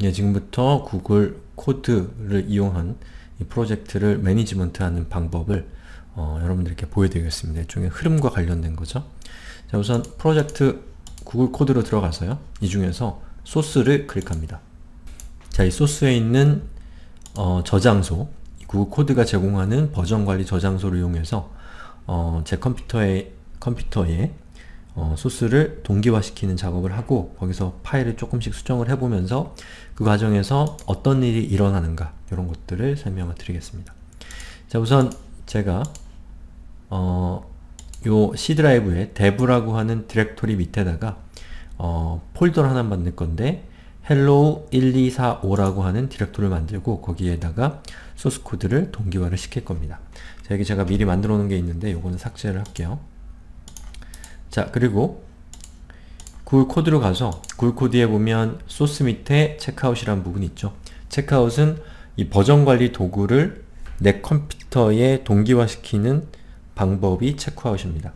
예, 지금부터 구글 코드를 이용한 이 프로젝트를 매니지먼트하는 방법을 여러분들께 보여드리겠습니다. 일종의 흐름과 관련된 거죠. 자, 우선 프로젝트 구글 코드로 들어가서요. 이 중에서 소스를 클릭합니다. 자, 이 소스에 있는 저장소, 구글 코드가 제공하는 버전 관리 저장소를 이용해서 제 컴퓨터에 소스를 동기화시키는 작업을 하고 거기서 파일을 조금씩 수정을 해보면서 그 과정에서 어떤 일이 일어나는가 이런 것들을 설명을 드리겠습니다. 자, 우선 제가 요 C 드라이브에 dev라고 하는 디렉토리 밑에다가 폴더를 하나 만들 건데 hello1245라고 하는 디렉토리를 만들고 거기에다가 소스 코드를 동기화를 시킬 겁니다. 자, 여기 제가 미리 만들어 놓은 게 있는데 요거는 삭제를 할게요. 자, 그리고 구글 코드로 가서 구글 코드에 보면 소스 밑에 체크아웃이라는 부분이 있죠. 체크아웃은 이 버전 관리 도구를 내 컴퓨터에 동기화시키는 방법이 체크아웃입니다.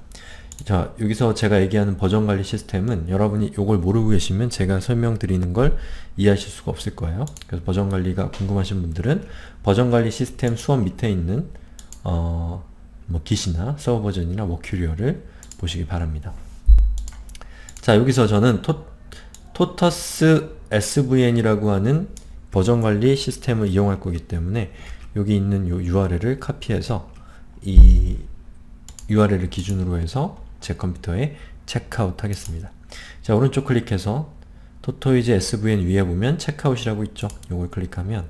자, 여기서 제가 얘기하는 버전 관리 시스템은 여러분이 이걸 모르고 계시면 제가 설명드리는 걸 이해하실 수가 없을 거예요. 그래서 버전 관리가 궁금하신 분들은 버전 관리 시스템 수업 밑에 있는 뭐 git이나 서버 버전이나 머큐리얼을 보시기 바랍니다. 자, 여기서 저는 토터스 svn이라고 하는 버전 관리 시스템을 이용할 거기 때문에 여기 있는 요 URL을 카피해서 이 URL을 기준으로 해서 제 컴퓨터에 체크아웃 하겠습니다. 자, 오른쪽 클릭해서 토토이즈 svn 위에 보면 체크아웃이라고 있죠. 요걸 클릭하면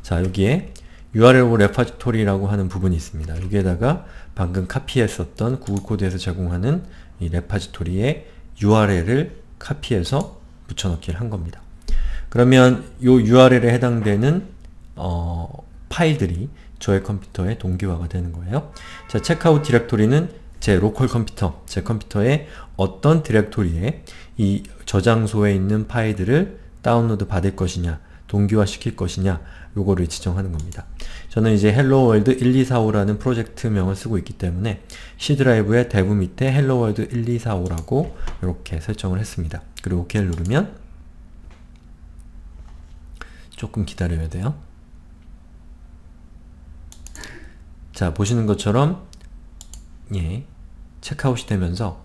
자, 여기에 URL 레파지토리라고 하는 부분이 있습니다. 여기에다가 방금 카피했었던 구글 코드에서 제공하는 이 레파지토리의 URL을 카피해서 붙여넣기를 한 겁니다. 그러면 이 URL에 해당되는 파일들이 저의 컴퓨터에 동기화가 되는 거예요. 자, 체크아웃 디렉토리는 제 로컬 컴퓨터, 제 컴퓨터에 어떤 디렉토리에 이 저장소에 있는 파일들을 다운로드 받을 것이냐, 동기화 시킬 것이냐, 요거를 지정하는 겁니다. 저는 이제 헬로월드 1245라는 프로젝트명을 쓰고 있기 때문에 C 드라이브의 dev 밑에 헬로월드 1245라고 이렇게 설정을 했습니다. 그리고 OK를 누르면 조금 기다려야 돼요. 자, 보시는 것처럼 예, 체크아웃이 되면서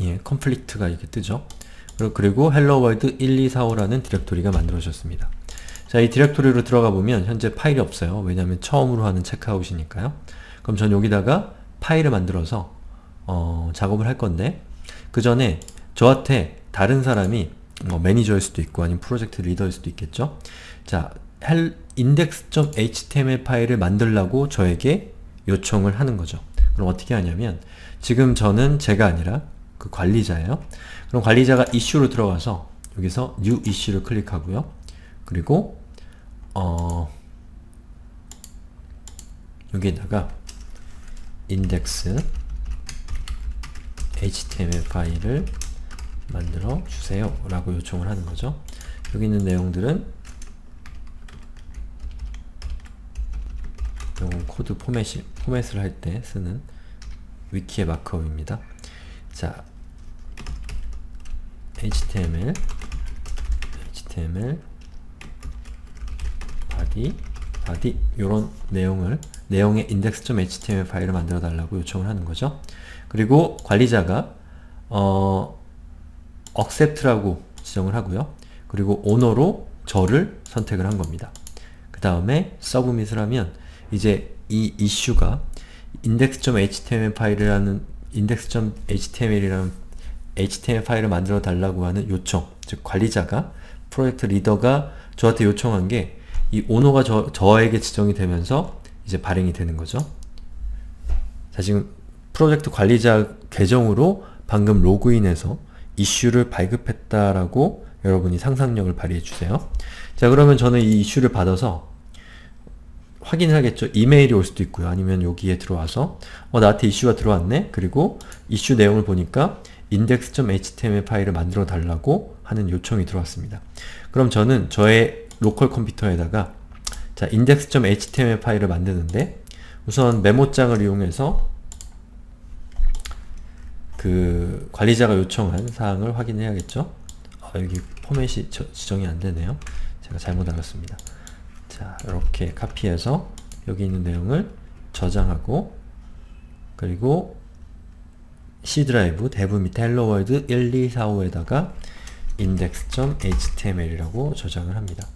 예, 컴플리트가 이렇게 뜨죠. 그리고 helloworld 1245라는 디렉토리가 만들어졌습니다. 자, 이 디렉토리로 들어가 보면 현재 파일이 없어요. 왜냐하면 처음으로 하는 체크아웃이니까요. 그럼 전 여기다가 파일을 만들어서 작업을 할 건데 그 전에 저한테 다른 사람이 뭐 매니저일 수도 있고 아니면 프로젝트 리더일 수도 있겠죠. 자, index.html 파일을 만들라고 저에게 요청을 하는 거죠. 그럼 어떻게 하냐면 지금 저는 제가 아니라 그 관리자예요. 그럼 관리자가 이슈로 들어가서 여기서 new issue를 클릭하고요. 그리고 여기에다가 index html 파일을 만들어 주세요 라고 요청을 하는 거죠. 여기 있는 내용들은 이건 코드 포맷을 할 때 쓰는 위키의 마크업입니다. 자, HTML body 요런 내용의 index.html 파일을 만들어 달라고 요청을 하는 거죠. 그리고 관리자가 accept라고 지정을 하고요. 그리고 owner로 저를 선택을 한 겁니다. 그 다음에 submit을 하면 이제 이 이슈가 index.html index.html이라는 HTML 파일을 만들어 달라고 하는 요청, 즉 관리자가, 프로젝트 리더가 저한테 요청한 게 이 오너가 저에게 지정이 되면서 이제 발행이 되는 거죠. 자, 지금 프로젝트 관리자 계정으로 방금 로그인해서 이슈를 발급했다라고 여러분이 상상력을 발휘해 주세요. 자, 그러면 저는 이 이슈를 받아서 확인을 하겠죠. 이메일이 올 수도 있고요. 아니면 여기에 들어와서 나한테 이슈가 들어왔네? 그리고 이슈 내용을 보니까 index.html 파일을 만들어 달라고 하는 요청이 들어왔습니다. 그럼 저는 저의 로컬 컴퓨터에다가 자, index.html 파일을 만드는데 우선 메모장을 이용해서 그 관리자가 요청한 사항을 확인해야겠죠. 여기 포맷이 지정이 안되네요. 제가 잘못 알았습니다. 자, 이렇게 카피해서 여기 있는 내용을 저장하고, 그리고 C 드라이브 대부 밑에 헬로월드 1245에다가 index.html이라고 저장을 합니다.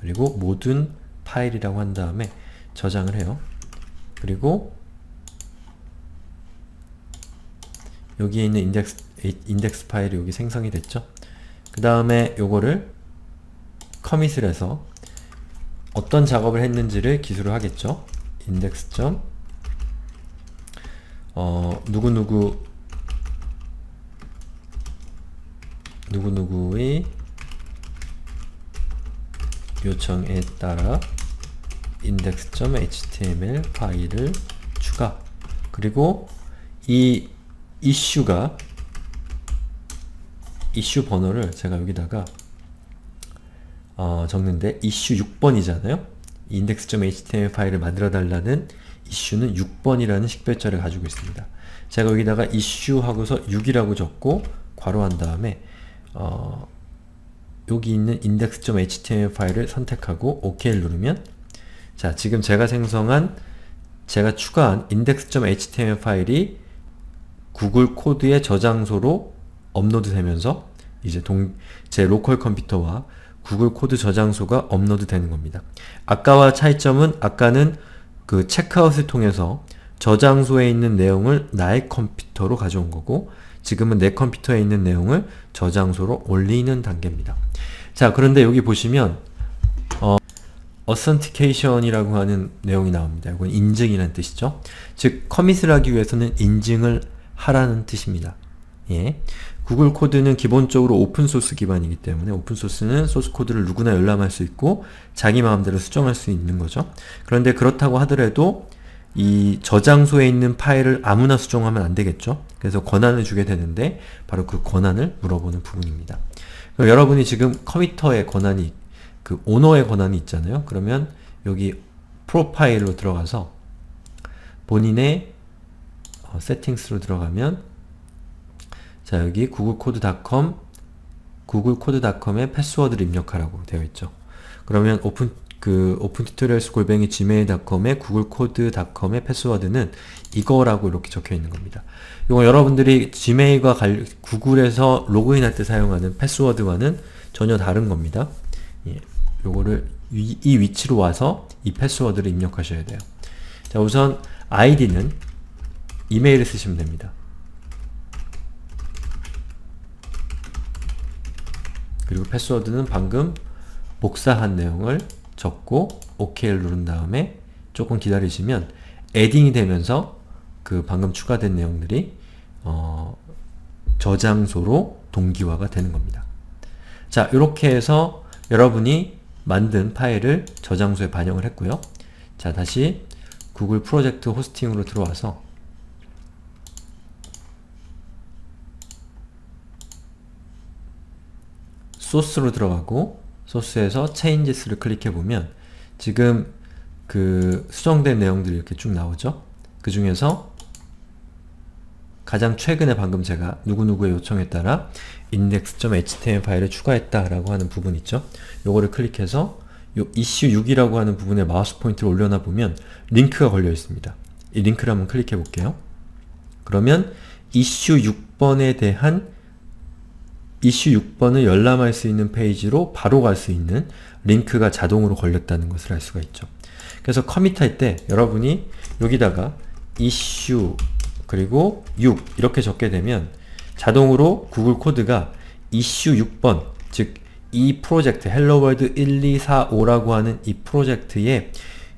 그리고 모든 파일이라고 한 다음에 저장을 해요. 그리고 여기에 있는 인덱스 파일이 여기 생성이 됐죠. 그 다음에 요거를 커밋을 해서 어떤 작업을 했는지를 기술을 하겠죠. index. 누구누구의 요청에 따라 index.html 파일을 추가. 그리고 이 이슈 번호를 제가 여기다가 적는데 이슈 6번이잖아요. index.html 파일을 만들어 달라는 이슈는 6번이라는 식별자를 가지고 있습니다. 제가 여기다가 이슈 하고서 6이라고 적고 괄호한 다음에 여기 있는 index.html 파일을 선택하고 OK를 누르면, 자, 지금 제가 추가한 index.html 파일이 구글 코드의 저장소로 업로드 되면서 이제 제 로컬 컴퓨터와 구글 코드 저장소가 업로드 되는 겁니다. 아까와 차이점은, 아까는 그 체크아웃을 통해서 저장소에 있는 내용을 나의 컴퓨터로 가져온 거고, 지금은 내 컴퓨터에 있는 내용을 저장소로 올리는 단계입니다. 자, 그런데 여기 보시면 authentication이라고 하는 내용이 나옵니다. 이건 인증이라는 뜻이죠. 즉, 커밋을 하기 위해서는 인증을 하라는 뜻입니다. 예. 구글 코드는 기본적으로 오픈소스 기반이기 때문에, 오픈소스는 소스 코드를 누구나 열람할 수 있고 자기 마음대로 수정할 수 있는 거죠. 그런데 그렇다고 하더라도 이 저장소에 있는 파일을 아무나 수정하면 안 되겠죠. 그래서 권한을 주게 되는데 바로 그 권한을 물어보는 부분입니다. 그럼 여러분이 지금 컴퓨터의 권한이, 그 오너의 권한이 있잖아요. 그러면 여기 프로파일로 들어가서 본인의 세팅스로 들어가면, 자, 여기 구글코드닷컴에 패스워드를 입력하라고 되어 있죠. 그러면 opentutorials@gmail.com의 구글코드닷컴의 패스워드는 이거라고 이렇게 적혀 있는 겁니다. 이거 여러분들이 지메일과 구글에서 로그인할 때 사용하는 패스워드와는 전혀 다른 겁니다. 예, 요거를 이 위치로 와서 이 패스워드를 입력하셔야 돼요. 자, 우선 아이디는 이메일을 쓰시면 됩니다. 그리고 패스워드는 방금 복사한 내용을 적고 OK를 누른 다음에 조금 기다리시면 에딩이 되면서 그 방금 추가된 내용들이 저장소로 동기화가 되는 겁니다. 자, 이렇게 해서 여러분이 만든 파일을 저장소에 반영을 했고요. 자, 다시 구글 프로젝트 호스팅으로 들어와서 소스로 들어가고, 소스에서 changes를 클릭해보면 지금 그 수정된 내용들이 이렇게 쭉 나오죠. 그 중에서 가장 최근에 방금 제가 누구누구의 요청에 따라 index.html 파일을 추가했다 라고 하는 부분 있죠. 요거를 클릭해서 요 이슈 6이라고 하는 부분에 마우스 포인트를 올려놔 보면 링크가 걸려 있습니다. 이 링크를 한번 클릭해 볼게요. 그러면 이슈 6번에 대한 이슈 6번을 열람할 수 있는 페이지로 바로 갈 수 있는 링크가 자동으로 걸렸다는 것을 알 수가 있죠. 그래서 커밋할 때 여러분이 여기다가 이슈 그리고 6 이렇게 적게 되면 자동으로 구글 코드가 이슈 6번, 즉 이 프로젝트 헬로월드 1245라고 하는 이 프로젝트의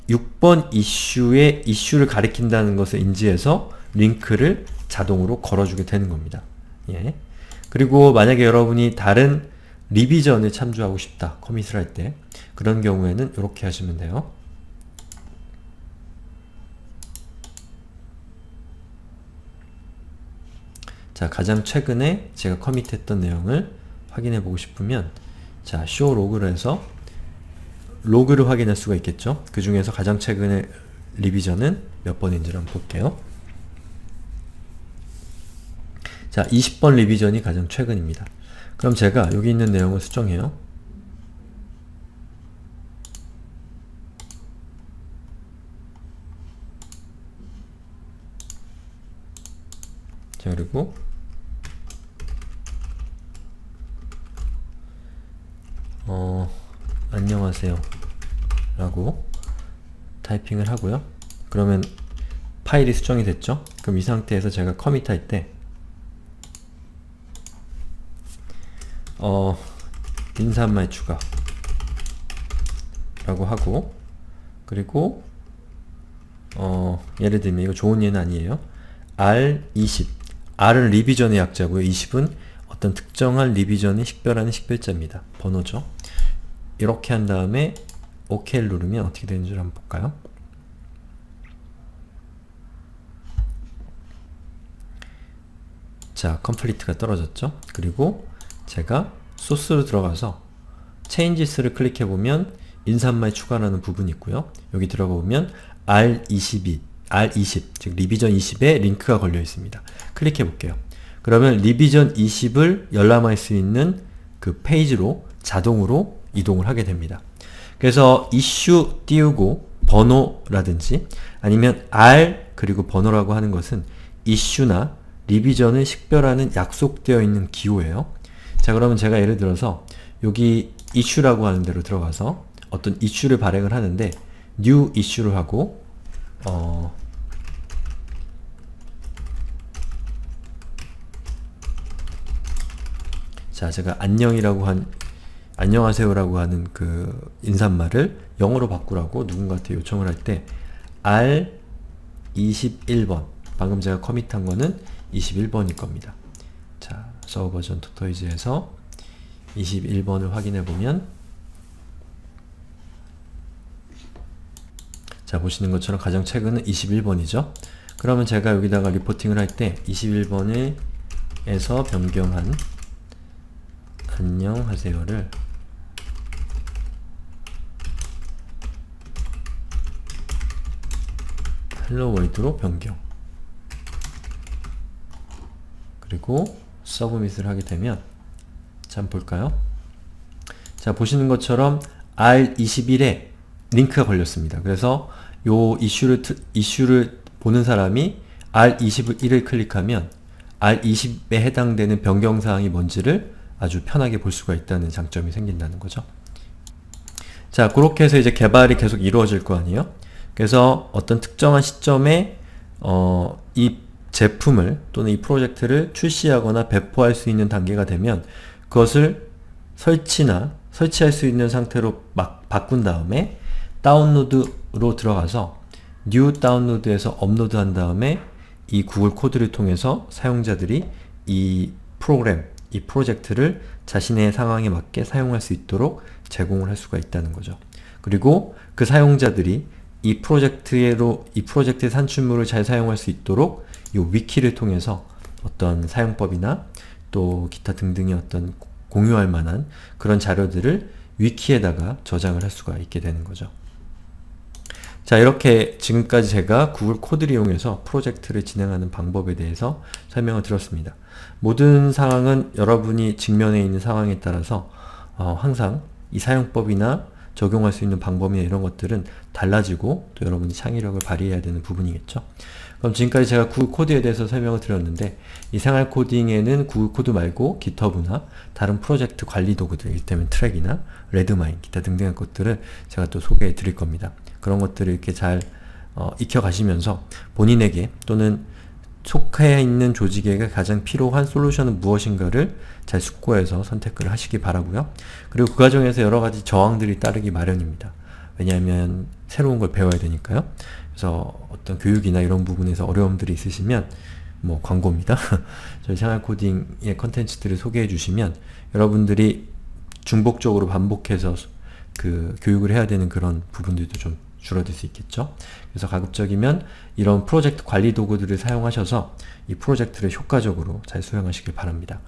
6번 이슈의 이슈를 가리킨다는 것을 인지해서 링크를 자동으로 걸어주게 되는 겁니다. 예. 그리고 만약에 여러분이 다른 리비전을 참조하고 싶다, 커밋을 할 때, 그런 경우에는 이렇게 하시면 돼요. 자, 가장 최근에 제가 커밋했던 내용을 확인해 보고 싶으면, 자, show 로그를 해서 로그를 확인할 수가 있겠죠. 그 중에서 가장 최근의 리비전은 몇 번인지를 한번 볼게요. 자, 20번 리비전이 가장 최근입니다. 그럼 제가 여기 있는 내용을 수정해요. 자, 그리고 안녕하세요 라고 타이핑을 하고요. 그러면 파일이 수정이 됐죠? 그럼 이 상태에서 제가 커밋할 때 인사말 추가 라고 하고, 그리고 예를 들면 이거 좋은 예는 아니에요. R20 R은 리비전의 약자고요. 20은 어떤 특정한 리비전이 식별하는 식별자입니다. 번호죠. 이렇게 한 다음에 OK를 누르면 어떻게 되는지 한번 볼까요? 자, 컴플리트가 떨어졌죠? 그리고 제가 소스로 들어가서 changes를 클릭해보면 인사말 추가라는 부분이 있고요. 여기 들어가보면 R20, 즉 리비전 20에 링크가 걸려 있습니다. 클릭해 볼게요. 그러면 리비전 20을 열람할 수 있는 그 페이지로 자동으로 이동을 하게 됩니다. 그래서 이슈 띄우고 번호라든지 아니면 R 그리고 번호라고 하는 것은 이슈나 리비전을 식별하는 약속되어 있는 기호예요. 자, 그러면 제가 예를 들어서 여기 이슈라고 하는 데로 들어가서 어떤 이슈를 발행을 하는데 new 이슈를 하고 자, 제가 안녕하세요라고 하는 그 인사말을 영어로 바꾸라고 누군가한테 요청을 할 때 R21번, 방금 제가 커밋한 거는 21번일 겁니다. 자, 서버 버전 토토이즈에서 21번을 확인해 보면, 자, 보시는 것처럼 가장 최근은 21번이죠. 그러면 제가 여기다가 리포팅을 할 때 21번에서 변경한 안녕하세요를 헬로 월드로 변경, 그리고 서브밋을 하게 되면, 자, 한번 볼까요? 자, 보시는 것처럼 R21에 링크가 걸렸습니다. 그래서 요 이슈를 보는 사람이 R21을 클릭하면 R20에 해당되는 변경사항이 뭔지를 아주 편하게 볼 수가 있다는 장점이 생긴다는 거죠. 자, 그렇게 해서 이제 개발이 계속 이루어질 거 아니에요? 그래서 어떤 특정한 시점에 이 제품을 또는 이 프로젝트를 출시하거나 배포할 수 있는 단계가 되면 그것을 설치할 수 있는 상태로 막 바꾼 다음에 다운로드로 들어가서 new 다운로드에서 업로드 한 다음에 이 구글 코드를 통해서 사용자들이 이 프로젝트를 자신의 상황에 맞게 사용할 수 있도록 제공을 할 수가 있다는 거죠. 그리고 그 사용자들이 이 프로젝트의 산출물을 잘 사용할 수 있도록 이 위키를 통해서 어떤 사용법이나 또 기타 등등의 어떤 공유할 만한 그런 자료들을 위키에다가 저장을 할 수가 있게 되는 거죠. 자, 이렇게 지금까지 제가 구글 코드를 이용해서 프로젝트를 진행하는 방법에 대해서 설명을 드렸습니다. 모든 상황은 여러분이 직면해 있는 상황에 따라서 항상 이 사용법이나 적용할 수 있는 방법이나 이런 것들은 달라지고 또 여러분이 창의력을 발휘해야 되는 부분이겠죠. 그럼 지금까지 제가 구글 코드에 대해서 설명을 드렸는데, 이 생활 코딩에는 구글 코드 말고 깃허브나 다른 프로젝트 관리 도구들, 이를테면 트랙이나 레드마인, 기타 등등의 것들을 제가 또 소개해 드릴 겁니다. 그런 것들을 이렇게 잘 익혀가시면서 본인에게 또는 속해 있는 조직에게 가장 필요한 솔루션은 무엇인가를 잘 숙고해서 선택을 하시기 바라고요. 그리고 그 과정에서 여러가지 저항들이 따르기 마련입니다. 왜냐하면 새로운 걸 배워야 되니까요. 그래서 어떤 교육이나 이런 부분에서 어려움들이 있으시면 뭐 광고입니다. 저희 생활코딩의 컨텐츠들을 소개해 주시면 여러분들이 중복적으로 반복해서 그 교육을 해야 되는 그런 부분들도 좀 줄어들 수 있겠죠. 그래서 가급적이면 이런 프로젝트 관리 도구들을 사용하셔서 이 프로젝트를 효과적으로 잘 수행하시길 바랍니다.